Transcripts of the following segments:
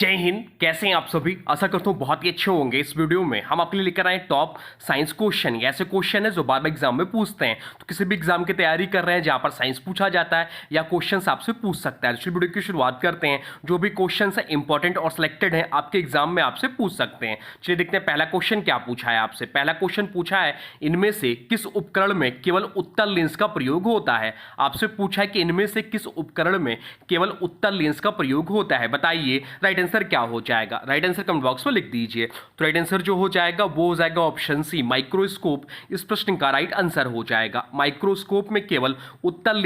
जय हिंद। कैसे हैं आप सभी? आशा करता हूँ बहुत ही अच्छे होंगे। इस वीडियो में हम आपके लिए लेकर आए टॉप साइंस क्वेश्चन। ये ऐसे क्वेश्चन है जो बार बार एग्जाम में पूछते हैं। तो किसी भी एग्जाम की तैयारी कर रहे हैं जहां पर साइंस पूछा जाता है या क्वेश्चंस आपसे पूछ सकता है। इस वीडियो की शुरुआत करते हैं। जो भी क्वेश्चन है इंपॉर्टेंट और सिलेक्टेड है, आपके एग्जाम में आपसे पूछ सकते हैं। चलिए देखते हैं पहला क्वेश्चन क्या पूछा है आपसे। पहला क्वेश्चन पूछा है, इनमें से किस उपकरण में केवल उत्तल लेंस का प्रयोग होता है? आपसे पूछा है कि इनमें से किस उपकरण में केवल उत्तल लेंस का प्रयोग होता है, बताइए राइट आंसर क्या हो जाएगा। राइट आंसर कमेंट बॉक्स में लिख दीजिए। तो राइट आंसर जो हो जाएगा वो हो जाएगा ऑप्शन सी, माइक्रोस्कोप। इस प्रश्न का राइट आंसर हो जाएगा माइक्रोस्कोप में केवल उत्तल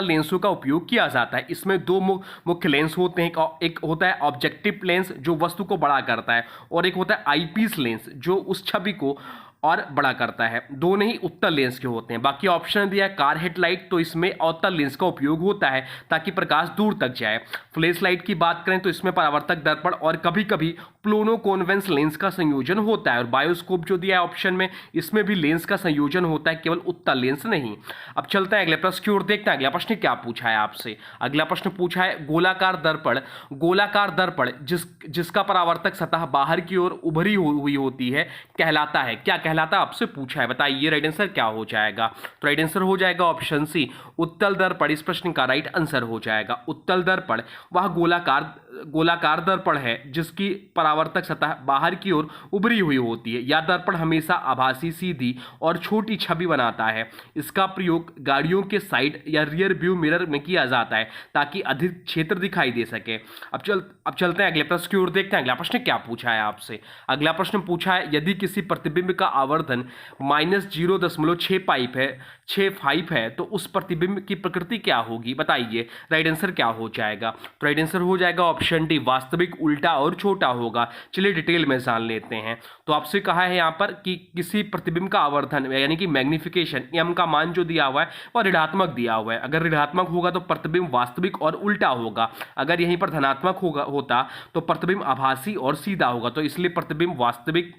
लेंसों का उपयोग किया जाता है। इसमें दो मुख्य लेंस होते हैं। एक होता है ऑब्जेक्टिव लेंस जो वस्तु को बड़ा करता है, और एक होता है आईपीस लेंस जो उस छवि को और बड़ा करता है। दोनों ही उत्तल लेंस के होते हैं। बाकी ऑप्शन दिया है कार हेडलाइट, तो इसमें अवतल लेंस का उपयोग होता है ताकि प्रकाश दूर तक जाए। फ्लैश लाइट की बात करें तो इसमें परावर्तक दर्पण और कभी कभी प्लोनो कॉन्वेंस लेंस का संयोजन होता है। और बायोस्कोप जो दिया है ऑप्शन में, इसमें भी लेंस का संयोजन होता है, केवल उत्तल लेंस नहीं। अब चलते हैं अगले प्रश्न की ओर, देखते हैं अगला प्रश्न क्या पूछा है आपसे। अगला प्रश्न पूछा है गोलाकार दर्पण। गोलाकार दर्पण जिसका परावर्तक सतह बाहर की ओर उभरी हुई होती है कहलाता है, क्या कहलाता है? आपसे पूछा है, बताइए राइट आंसर क्या हो जाएगा। तो राइट आंसर हो जाएगा ऑप्शन सी, उत्तल दर्पण। इस प्रश्न का राइट आंसर हो जाएगा उत्तल दर्पण। वह गोलाकार दर्पण है जिसकी परावर्तक सतह बाहर की ओर उभरी हुई होती है। यह दर्पण हमेशा आभासी, सीधी और छोटी छवि बनाता है। इसका प्रयोग गाड़ियों के साइड या रियर व्यू मिरर में किया जाता है ताकि अधिक क्षेत्र दिखाई दे सके। अब चलते हैं अगले प्रश्न की ओर, देखते हैं अगला प्रश्न क्या पूछा है आपसे। अगला प्रश्न पूछा है, यदि किसी प्रतिबिंब का आवर्धन -0.65 है तो उस प्रतिबिंब की प्रकृति क्या होगी, बताइए राइट आंसर क्या हो जाएगा। तो राइट आंसर हो जाएगा ऑप्शन डी, वास्तविक, उल्टा और छोटा होगा। चलिए डिटेल में जान लेते हैं। तो आपसे कहा है यहाँ पर कि किसी प्रतिबिंब का आवर्धन यानी कि मैग्निफिकेशन, एम का मान जो दिया हुआ है वह ऋणात्मक दिया हुआ है। अगर ऋणात्मक होगा तो प्रतिबिंब वास्तविक और उल्टा होगा। अगर यहीं पर धनात्मक होता तो प्रतिबिंब आभासी और सीधा होगा। तो इसलिए प्रतिबिंब वास्तविक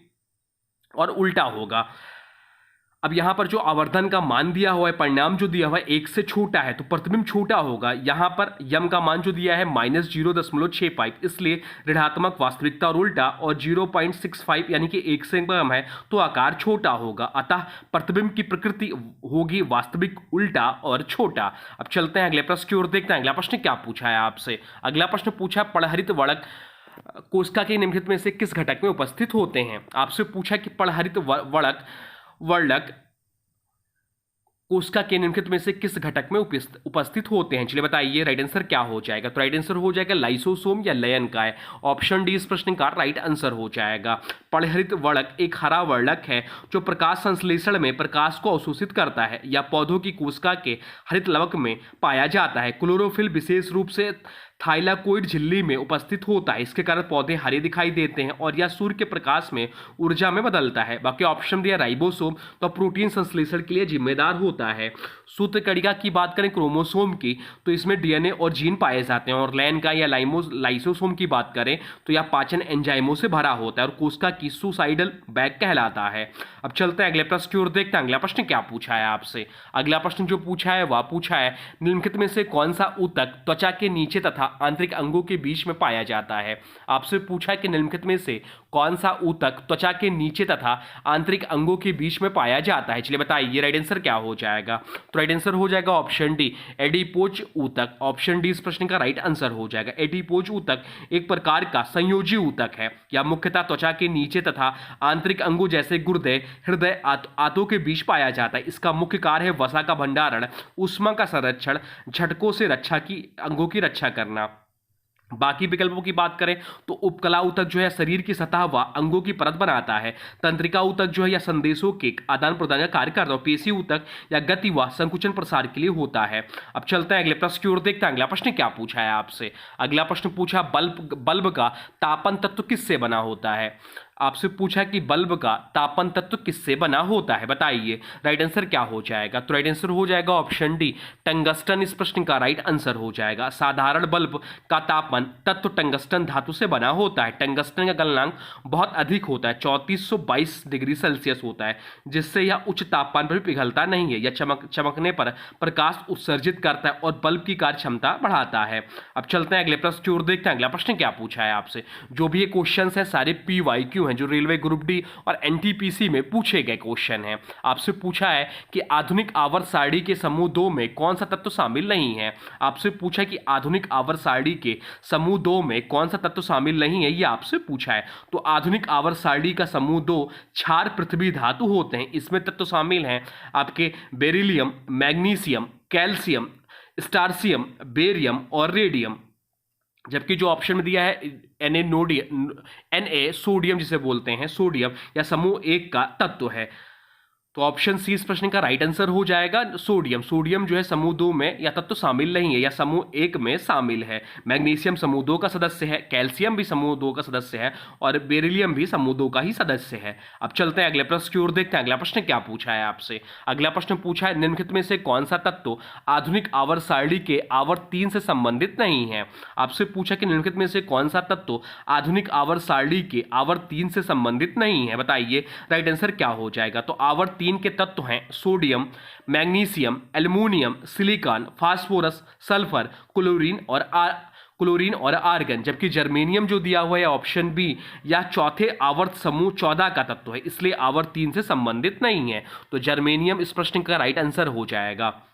और उल्टा होगा। अब यहां पर जो आवर्धन का मान दिया हुआ है, परिणाम जो दिया हुआ है 1 से छोटा है तो प्रतिबिंब छोटा होगा। यहां पर यम का मान जो दिया है -0.65, इसलिए ऋणात्मक, वास्तविकता और उल्टा, और 0.65 यानी कि 1 से कम है तो आकार छोटा होगा। अतः प्रतिबिंब की प्रकृति होगी वास्तविक, उल्टा और छोटा। अब चलते हैं अगले प्रश्न की ओर, देखते हैं अगला प्रश्न क्या पूछा है आपसे। अगला प्रश्न पूछा है, पड़हरित वर्णक कोशिका के निम्नलिखित में से किस घटक में उपस्थित होते हैं? आपसे पूछा कि पड़हरित वर्णक कोशिका के निम्नलिखित में से किस घटक में उपस्थित होते हैं? चलिए बताइए राइट आंसर क्या हो जाएगा। तो राइट आंसर हो जाएगा लाइसोसोम या लयन का है। ऑप्शन डी इस प्रश्न का राइट आंसर हो जाएगा। पड़हरित वर्णक एक हरा वर्णक है जो प्रकाश संश्लेषण में प्रकाश को अवशोषित करता है या पौधों की कोशिका के हरित लवक में पाया जाता है। क्लोरोफिल विशेष रूप से थाइलाकोइड झिल्ली में उपस्थित होता है। इसके कारण पौधे हरे दिखाई देते हैं और यह सूर्य के प्रकाश में ऊर्जा में बदलता है। बाकी ऑप्शन दिया राइबोसोम, तो प्रोटीन संश्लेषण के लिए जिम्मेदार होता है। सूत्रकणिका की बात करें क्रोमोसोम की, तो इसमें डीएनए और जीन पाए जाते हैं। और लैन का या लाइसोसोम की बात करें तो यह पाचन एंजाइमों से भरा होता है और कोशिका की सुसाइडल बैग कहलाता है। अब चलते हैं अगले प्रश्न की ओर, देखते हैं अगला प्रश्न क्या पूछा है आपसे। अगला प्रश्न जो पूछा है वह पूछा है, निम्नलिखित में से कौन सा ऊतक त्वचा के नीचे तथा आंतरिक अंगों के बीच में पाया जाता है? आपसे पूछा है कि निम्नलिखित में से कौन सा ऊतक त्वचा के नीचे तथा आंतरिक अंगों के बीच में पाया जाता है? चलिए बताइए राइट आंसर क्या हो जाएगा। तो राइट आंसर हो जाएगा ऑप्शन डी, एडिपोज ऊतक। ऑप्शन डी इस प्रश्न का राइट आंसर हो जाएगा। एडिपोज ऊतक एक प्रकार का संयोजी ऊतक है। यह मुख्यतः त्वचा के नीचे तथा आंतरिक अंगों जैसे गुर्दे, हृदय, आंतों के बीच पाया जाता है। इसका मुख्य कार्य है वसा का भंडारण, ऊष्मा का संरक्षण, झटकों से अंगों की रक्षा करना। बाकी विकल्पों की बात करें तो उपकला ऊतक जो है शरीर की सतह व अंगों की परत बनाता है। तंत्रिका ऊतक जो है या संदेशों के आदान प्रदान का कार्य करता है। पेशी ऊतक या गति व संकुचन प्रसार के लिए होता है। अब चलते हैं अगले प्रश्न की ओर, देखते हैं अगला प्रश्न क्या पूछा है आपसे। अगला प्रश्न पूछा, बल्ब का तापन तत्व किससे बना होता है? आपसे पूछा कि बल्ब का तापन तत्व किससे बना होता है, बताइए राइट आंसर क्या हो जाएगा। तो राइट आंसर हो जाएगा ऑप्शन डी, टंगस्टन इस प्रश्न का राइट आंसर हो जाएगा। साधारण बल्ब का तापन तत्व टंगस्टन धातु से बना होता है। टंगस्टन का गलनांक बहुत अधिक होता है, 3422 डिग्री सेल्सियस होता है, जिससे यह उच्च तापमान पर भी पिघलता नहीं है। यह चमकने पर प्रकाश उत्सर्जित करता है और बल्ब की कार्य क्षमता बढ़ाता है। अब चलते हैं अगले प्रश्न की ओर, देखते हैं अगला प्रश्न क्या पूछा है आपसे। जो भी ये क्वेश्चन है सारे PYQ हैं, जो रेलवे ग्रुप डी और NTPC में पूछे गए क्वेश्चन हैं। आपसे पूछा है कि आधुनिक आवर्त सारणी के समूह 2 में कौन सा तत्व शामिल नहीं है। आपसे पूछा है कि आधुनिक आवर्त सारणी के समूह 2 में कौन सा तत्व शामिल नहीं है, ये आपसे पूछा है। तो आधुनिक आवर्त सारणी का समूह 2 क्षार पृथ्वी धातु होते हैं। इसमें तत्व शामिल हैं आपके बेरिलियम, मैग्नीशियम, कैल्शियम, स्टार्सियम, बेरियम और रेडियम। जबकि जो ऑप्शन में दिया है Na सोडियम जिसे बोलते हैं, सोडियम या समूह 1 का तत्व है। तो ऑप्शन सी इस प्रश्न का राइट आंसर हो जाएगा, सोडियम। सोडियम जो है समूह 2 में या तत्व शामिल नहीं है, या समूह 1 में शामिल है। मैग्नीशियम समूह 2 का सदस्य है, कैल्शियम भी समूह 2 का सदस्य है और बेरिलियम भी समूह 2 का ही सदस्य है। अब चलते हैं अगले प्रश्न की ओर, देखते हैं अगला प्रश्न क्या पूछा है आपसे। अगला प्रश्न पूछा है निम्नलिखित में से कौन सा तत्व आधुनिक आवर्त सारणी के आवर्त 3 से संबंधित नहीं है। आपसे पूछा कि निम्नलिखित में से कौन सा तत्व आधुनिक आवर्त सारणी के आवर्त 3 से संबंधित नहीं है, बताइए राइट आंसर क्या हो जाएगा। तो आवर्त 3 के तत्व हैं sodium, magnesium, aluminium, silicon, phosphorus, sulphur, chlorine और आर्गन। जबकि जर्मेनियम जो दिया हुआ है ऑप्शन बी या चौथे आवर्त समूह 14 का तत्व है, इसलिए आवर्त 3 से संबंधित नहीं है। तो जर्मेनियम इस प्रश्न का राइट आंसर हो जाएगा।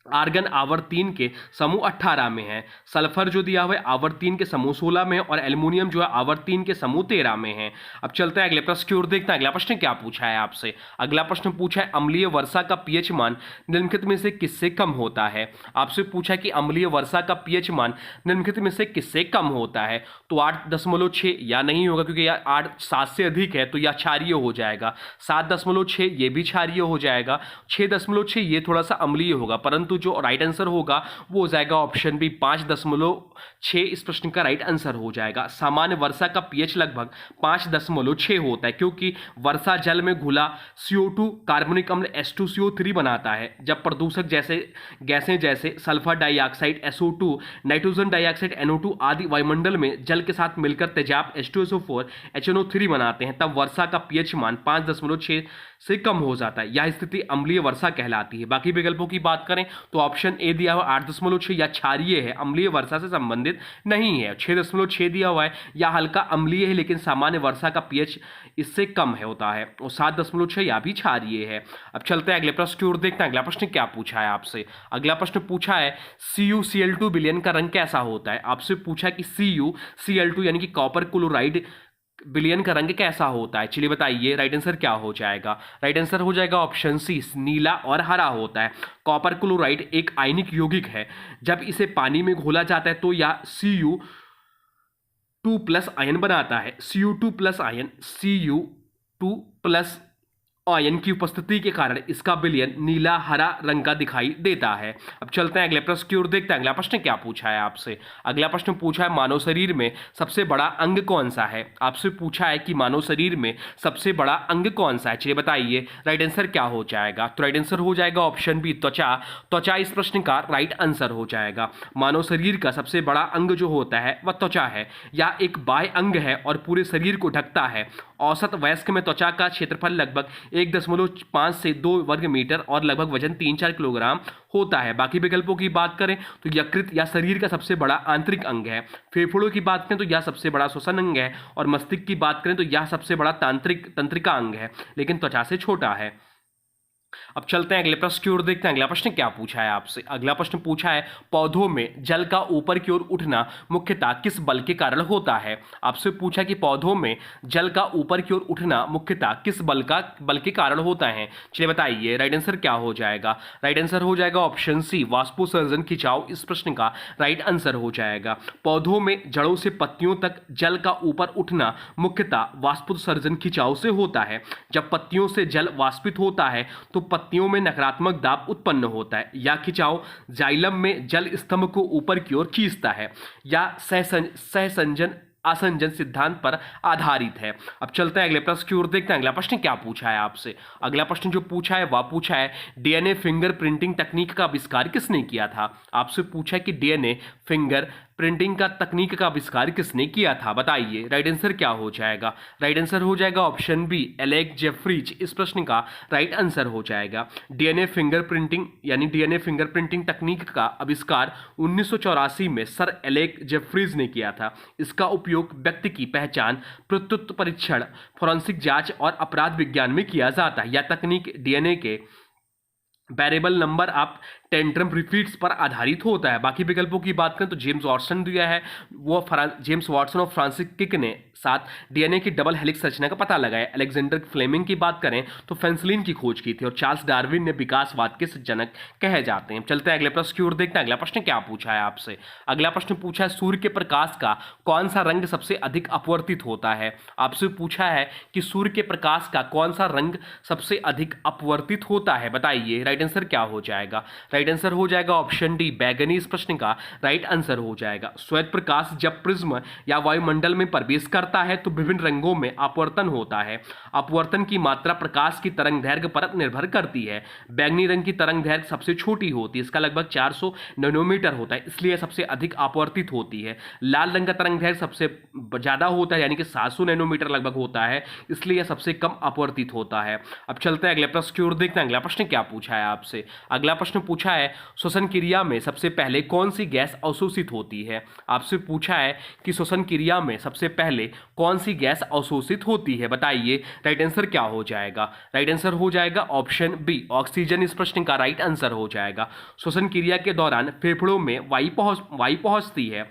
आर्गन आवर्त 3 के समूह 18 में है। सल्फर जो दिया हुआ है आवर्त 3 के समूह 16 में है और एल्युमिनियम जो है आवर्त 3 के समूह 13 में है। अब चलते हैं अगले प्रश्न की ओर, देखते हैं अगला प्रश्न क्या पूछा है आपसे। अगला प्रश्न पूछा है अम्लीय वर्षा का पीएच मान निम्नलिखित में से किससे कम होता है। आपसे पूछा कि अम्लीय वर्षा का पीएच मान निम्नलिखित में से किससे कम होता है। तो 8.6 या नहीं होगा, क्योंकि यह 7 से अधिक है तो यह क्षारीय हो जाएगा। 7.6 ये भी क्षारीय हो जाएगा। 6.6 ये थोड़ा सा अम्लीय होगा, परंतु जो राइट आंसर होगा वो हो जाएगा ऑप्शन बी 5.6 इस प्रश्न का राइट आंसर हो जाएगा। सामान्य वर्षा का पीएच लगभग 5.6 होता है, क्योंकि वर्षा जल में घुला CO2 कार्बनिक अम्ल H2CO3 बनाता है। जब प्रदूषक जैसे गैसें जैसे sulphur dioxide SO2, nitrogen dioxide NO2 आदि वायुमंडल में जल के साथ मिलकर तेजाब H2SO4 HNO3 बनाते हैं, तब वर्षा का पीएच मान 5.6 से कम हो जाता है। यह स्थिति अम्लीय वर्षा कहलाती है। बाकी विकल्पों की बात करें तो ऑप्शन ए दिया हुआ 8.6 या क्षारीय है, अम्लीय वर्षा से संबंधित नहीं है। 6.6 दिया हुआ है या हल्का अम्लीय है, लेकिन सामान्य वर्षा का पीएच इससे कम है होता है। और 7.6 या भी क्षारीय है। अब चलते हैं अगले प्रश्न की ओर, देखते हैं अगला प्रश्न क्या पूछा है आपसे। अगला प्रश्न पूछा है CuCl2 विलयन का रंग कैसा होता है। आपसे पूछा कि CuCl2 यानी कि कॉपर क्लोराइड विलयन का रंग कैसा होता है, चलिए बताइए राइट आंसर क्या हो जाएगा। राइट आंसर हो जाएगा ऑप्शन सी, नीला और हरा होता है। कॉपर क्लोराइड एक आयनिक यौगिक है। जब इसे पानी में घोला जाता है तो यह Cu2+ आयन बनाता है। Cu2+ आयन की उपस्थिति के कारण इसका विलयन नीला हरा रंग का दिखाई देता है। अब चलते हैं अगले प्रश्न की ओर, देखते हैं अगला प्रश्न क्या पूछा है आपसे। अगला प्रश्न पूछा है मानव शरीर में सबसे बड़ा अंग कौन सा है। आपसे पूछा है कि मानव शरीर में सबसे बड़ा अंग कौन सा है, चलिए बताइए राइट आंसर क्या हो जाएगा। तो राइट आंसर हो जाएगा ऑप्शन बी, त्वचा। त्वचा इस प्रश्न का राइट आंसर हो जाएगा। मानव शरीर का सबसे बड़ा अंग जो होता है वह त्वचा है। यह एक बाह्य अंग है और पूरे शरीर को ढकता है। औसत वयस्क में त्वचा का क्षेत्रफल लगभग 1.5 से 2 वर्ग मीटर और लगभग वजन 3-4 किलोग्राम होता है। बाकी विकल्पों की बात करें तो यकृत या शरीर का सबसे बड़ा आंतरिक अंग है। फेफड़ों की बात करें तो यह सबसे बड़ा श्वसन अंग है और मस्तिष्क की बात करें तो यह सबसे बड़ा तंत्रिका अंग है, लेकिन त्वचा से छोटा है। अब चलते हैं अगले प्रश्न की ओर, देखते हैं अगला प्रश्न क्या पूछा है आपसे। अगला प्रश्न पूछा है पौधों में जल का ऊपर की ओर उठना मुख्यतः किस बल के कारण होता है। आपसे पूछा कि पौधों में जल का ऊपर की ओर उठना मुख्यतः किस बल के कारण होता है, चलिए बताइए राइट आंसर क्या हो जाएगा। राइट आंसर हो जाएगा ऑप्शन सी, वाष्पोत्सर्जन खिंचाव इस प्रश्न का राइट आंसर हो जाएगा। पौधों में जड़ों से पत्तियों तक जल का ऊपर उठना मुख्यतः वाष्पोत्सर्जन खिंचाव से होता है। जब पत्तियों से जल वाष्पित होता है तो पत्तियों में नकारात्मक दाब उत्पन्न होता है। यह खिंचाव जाइलम में जल स्तंभ को ऊपर की ओर खींचता है या सहसंजन आसंजन सिद्धांत पर आधारित है। अब चलते हैं अगले प्रश्न की ओर, देखते हैं अगला प्रश्न क्या पूछा है आपसे। अगला प्रश्न जो पूछा है वह पूछा है डीएनए फिंगर प्रिंटिंग तकनीक का आविष्कार किसने किया था। आपसे पूछा है कि डीएनए फिंगर प्रिंटिंग का तकनीक का आविष्कार किसने किया था, बताइए। राइट आंसर क्या हो जाएगा? राइट आंसर हो जाएगा ऑप्शन बी, एलेक जेफरीज। इस प्रश्न का राइट आंसर हो जाएगा। डीएनए फिंगर प्रिंटिंग यानी डीएनए फिंगर प्रिंटिंग तकनीक का आविष्कार 1984 में सर एलेक जेफरीज ने किया था। इसका उपयोग व्यक्ति की पहचान, प्रत्युत्तर परीक्षण, फोरेंसिक जांच और अपराध विज्ञान में किया जाता है। यह तकनीक डीएनए के variable number of tantrum repeats पर आधारित होता है। बाकी विकल्पों की बात करें तो जेम्स वाटसन दिया है, वो जेम्स वाटसन और फ्रांसिस किक ने साथ डीएनए की डबल हेलिक्स रचना का पता लगाया। अलेक्जेंडर फ्लेमिंग की बात करें तो पेनिसिलिन की खोज की थी और चार्ल्स डार्विन ने विकासवाद के जनक कहे जाते हैं। चलते हैं अगले प्रश्न की ओर, देखते हैं अगला प्रश्न क्या पूछा है आपसे। अगला प्रश्न पूछा है सूर्य के प्रकाश का कौन सा रंग सबसे अधिक अपवर्तित होता है। आपसे पूछा है कि सूर्य के प्रकाश का कौन सा रंग सबसे अधिक अपवर्तित होता है, बताइए। राइट आंसर क्या हो जाएगा? राइट आंसर हो जाएगा ऑप्शन डी, बैगनी। इस प्रश्न का राइट आंसर हो जाएगा। श्वेत प्रकाश जब प्रिज्म या वायुमंडल में प्रवेश करता है तो विभिन्न रंगों में अपवर्तन होता है। अपवर्तन की मात्रा प्रकाश की तरंग दैर्घ्य पर निर्भर करती है। बैगनी रंग की तरंग दैर्घ्य सबसे छोटी होती है, इसका लगभग 400 नैनोमीटर होता है, इसलिए सबसे अधिक अपवर्तित होती है। लाल रंग का तरंग दैर्घ्य सबसे ज्यादा होता है, यानी कि 700 नैनोमीटर लगभग होता है, इसलिए सबसे कम अपवर्तित होता है। अब चलते हैं अगले प्रश्न की ओर, देखते हैं अगला प्रश्न क्या पूछा है आपसे। अगला प्रश्न पूछा है श्वसन क्रिया में सबसे पहले कौन सी गैस अवशोषित होती है। आपसे पूछा है कि श्वसन क्रिया में सबसे पहले कौन सी गैस अवशोषित होती है, बताइए। राइट आंसर क्या हो जाएगा? राइट आंसर हो जाएगा ऑप्शन बी, ऑक्सीजन। इस प्रश्न का राइट आंसर हो जाएगा। श्वसन क्रिया के दौरान फेफड़ों में वायु पहुंचती है।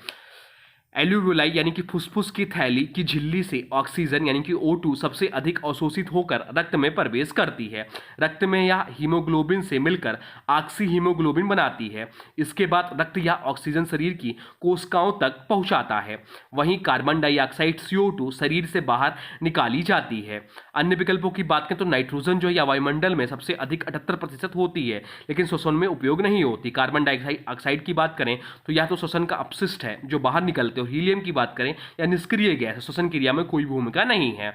एल्यूविलाई यानी कि फुसफुस की थैली की झिल्ली से ऑक्सीजन यानी कि O2 सबसे अधिक अवशोषित होकर रक्त में प्रवेश करती है। रक्त में यह हीमोग्लोबिन से मिलकर ऑक्सी हीमोग्लोबिन बनाती है। इसके बाद रक्त या ऑक्सीजन शरीर की कोशिकाओं तक पहुंचाता है। वहीं कार्बन डाइऑक्साइड CO2 शरीर से बाहर निकाली जाती है। अन्य विकल्पों की बात करें तो नाइट्रोजन जो है या वायुमंडल में सबसे अधिक 78% होती है, लेकिन श्वसन में उपयोग नहीं होती। कार्बन डाइऑक्साइड की बात करें तो यह तो श्वसन का अपशिष्ट है जो बाहर निकलते। हीलियम की बात करें या निष्क्रिय गैस, श्वसन क्रिया में कोई भूमिका नहीं है।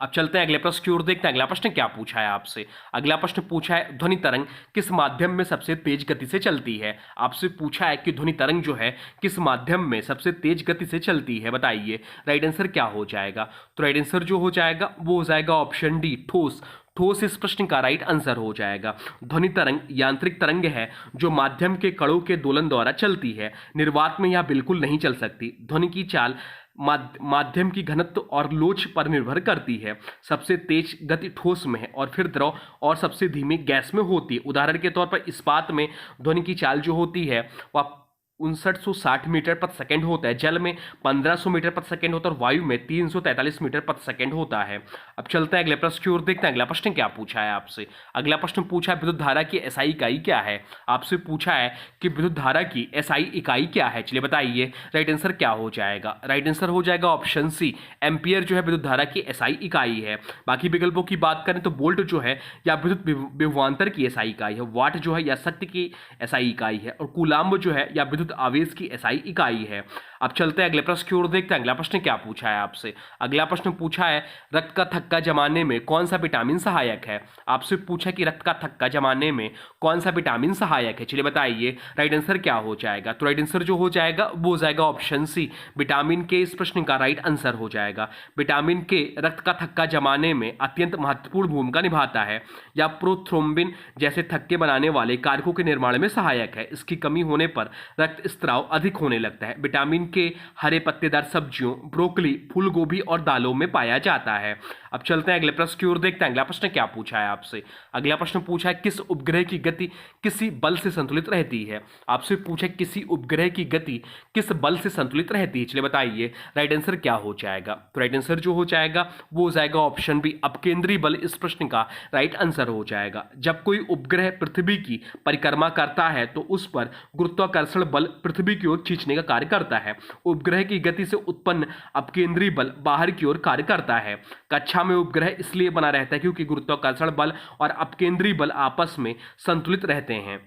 अब चलते हैं अगले प्रश्न की ओर, देखते हैं अगला प्रश्न क्या पूछा है आपसे। अगला प्रश्न पूछा है ध्वनि तरंग किस माध्यम में सबसे तेज गति से चलती है। आपसे पूछा है कि ध्वनि तरंग जो है किस माध्यम में सबसे तेज गति से चलती है, बताइए। राइट आंसर क्या हो जाएगा? तो राइट आंसर जो हो जाएगा वो हो जाएगा ऑप्शन डी, ठोस। ठोस इस प्रश्न का राइट आंसर हो जाएगा। ध्वनि तरंग यांत्रिक तरंग है जो माध्यम के कणों के दोलन द्वारा चलती है। निर्वात में यह बिल्कुल नहीं चल सकती। ध्वनि की चाल माध्यम की घनत्व और लोच पर निर्भर करती है। सबसे तेज गति ठोस में है और फिर द्रव और सबसे धीमी गैस में होती है। उदाहरण के तौर पर इस्पात में ध्वनि की चाल जो होती है वह 5960 मीटर प्रति सेकंड होता है, जल में 1500 मीटर प्रति सेकंड होता है और वायु में 343 मीटर प्रति सेकंड होता है। अब चलते हैं अगले प्रश्न की ओर, देखते हैं अगला प्रश्न क्या पूछा है आपसे। अगला प्रश्न पूछा है विद्युत धारा की एसआई इकाई क्या है। आपसे पूछा है कि विद्युत धारा की एसआई इकाई क्या है, चलिए बताइए। राइट आंसर क्या हो जाएगा? राइट आंसर हो जाएगा ऑप्शन सी, एम्पियर जो है विद्युत धारा की एसआई इकाई है। बाकी विकल्पों की बात करें तो वोल्ट जो है या विद्युत विभवांतर की एसआई इकाई है, वाट जो है या शक्ति की एसआई इकाई है और कूलाम्ब जो है या विद्युत आवेश की एसआई इकाई है। अब चलते हैं अगले प्रश्न की ओर, देखते हैं अगला प्रश्न क्या पूछा है आपसे। अगला प्रश्न पूछा है रक्त का थक्का जमाने में कौन सा विटामिन सहायक है। आपसे पूछा कि रक्त का थक्का जमाने में कौन सा विटामिन सहायक है, चलिए बताइए। राइट आंसर क्या हो जाएगा? तो राइट आंसर जो हो जाएगा वो हो जाएगा ऑप्शन सी, विटामिन के। इस प्रश्न का राइट आंसर हो जाएगा। विटामिन के रक्त का थक्का जमाने में अत्यंत महत्वपूर्ण भूमिका निभाता है। या प्रोथ्रोम्बिन जैसे थक्के बनाने वाले कारकों के निर्माण में सहायक है। इसकी कमी होने पर रक्त स्त्राव अधिक होने लगता है। विटामिन के हरे पत्तेदार सब्जियों, ब्रोकली, फूल गोभी और दालों में पाया जाता है। अब चलते हैं अगले प्रश्न की ओर, देखते हैं अगला प्रश्न क्या पूछा है आपसे। अगला प्रश्न पूछा है किस उपग्रह की गति किसी बल से संतुलित रहती है। आपसे पूछा किसी उपग्रह की गति किस बल से संतुलित रहती है, चलिए बताइए। राइट आंसर क्या हो जाएगा? तो राइट आंसर जो हो जाएगा वो हो जाएगा ऑप्शन बी, अपकेंद्री बल। इस प्रश्न का राइट आंसर हो जाएगा। जब कोई उपग्रह पृथ्वी की परिक्रमा करता है तो उस पर गुरुत्वाकर्षण बल पृथ्वी की ओर खींचने का कार्य करता है। उपग्रह की गति से उत्पन्न अपकेंद्री बल बाहर की ओर कार्य करता है। कक्षा में उपग्रह इसलिए बना रहता है क्योंकि गुरुत्वाकर्षण बल और अपकेंद्री बल आपस में संतुलित रहते हैं।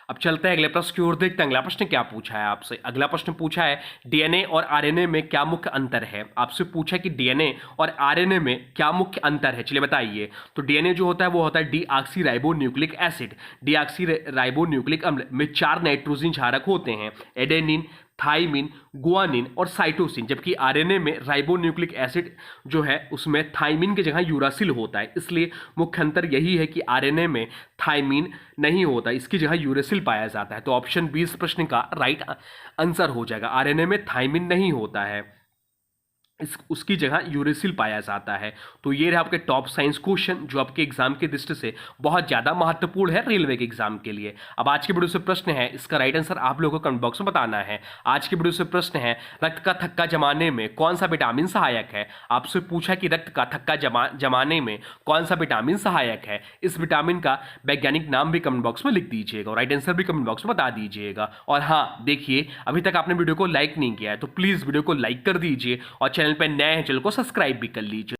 अब चलते हैं अगले प्रश्न की ओर, देखते हैं अगला प्रश्न क्या पूछा है आपसे। अगला प्रश्न पूछा है डीएनए और आरएनए में क्या मुख्य अंतर है। आपसे पूछा कि डीएनए और आरएनए में क्या मुख्य अंतर है, चलिए बताइए। तो डीएनए जो होता है वो होता है deoxy ribonucleic acid. Deoxy ribonucleic अम्ल में 4 नाइट्रोजन क्षारक होते हैं, एडेनिन, थाइमिन, गुआनिन और साइटोसिन। जबकि आरएनए में राइबोन्यूक्लिक एसिड जो है उसमें थाइमिन की जगह यूरासिल होता है। इसलिए मुख्य अंतर यही है कि आरएनए में थाइमिन नहीं होता, इसकी जगह यूरासिल पाया जाता है। तो ऑप्शन 20 प्रश्न का राइट आंसर हो जाएगा। आरएनए में थाइमिन नहीं होता है, उसकी जगह यूरेसिल पाया जाता है। तो ये रहे आपके टॉप साइंस क्वेश्चन जो आपके एग्जाम की दृष्टि से बहुत ज़्यादा महत्वपूर्ण है रेलवे के एग्जाम के लिए। अब आज के वीडियो से प्रश्न है, इसका राइट आंसर आप लोगों को कमेंट बॉक्स में बताना है। आज के वीडियो से प्रश्न है रक्त का थक्का जमाने में कौन सा विटामिन सहायक है। आपसे पूछा कि रक्त का थक्का जमाने में कौन सा विटामिन सहायक है। इस विटामिन का वैज्ञानिक नाम भी कमेंट बॉक्स में लिख दीजिएगा और राइट आंसर भी कमेंट बॉक्स में बता दीजिएगा। और हाँ देखिए, अभी तक आपने वीडियो को लाइक नहीं किया है तो प्लीज़ वीडियो को लाइक कर दीजिए और चैनल पर नए हैं चैनल को सब्सक्राइब भी कर लीजिए।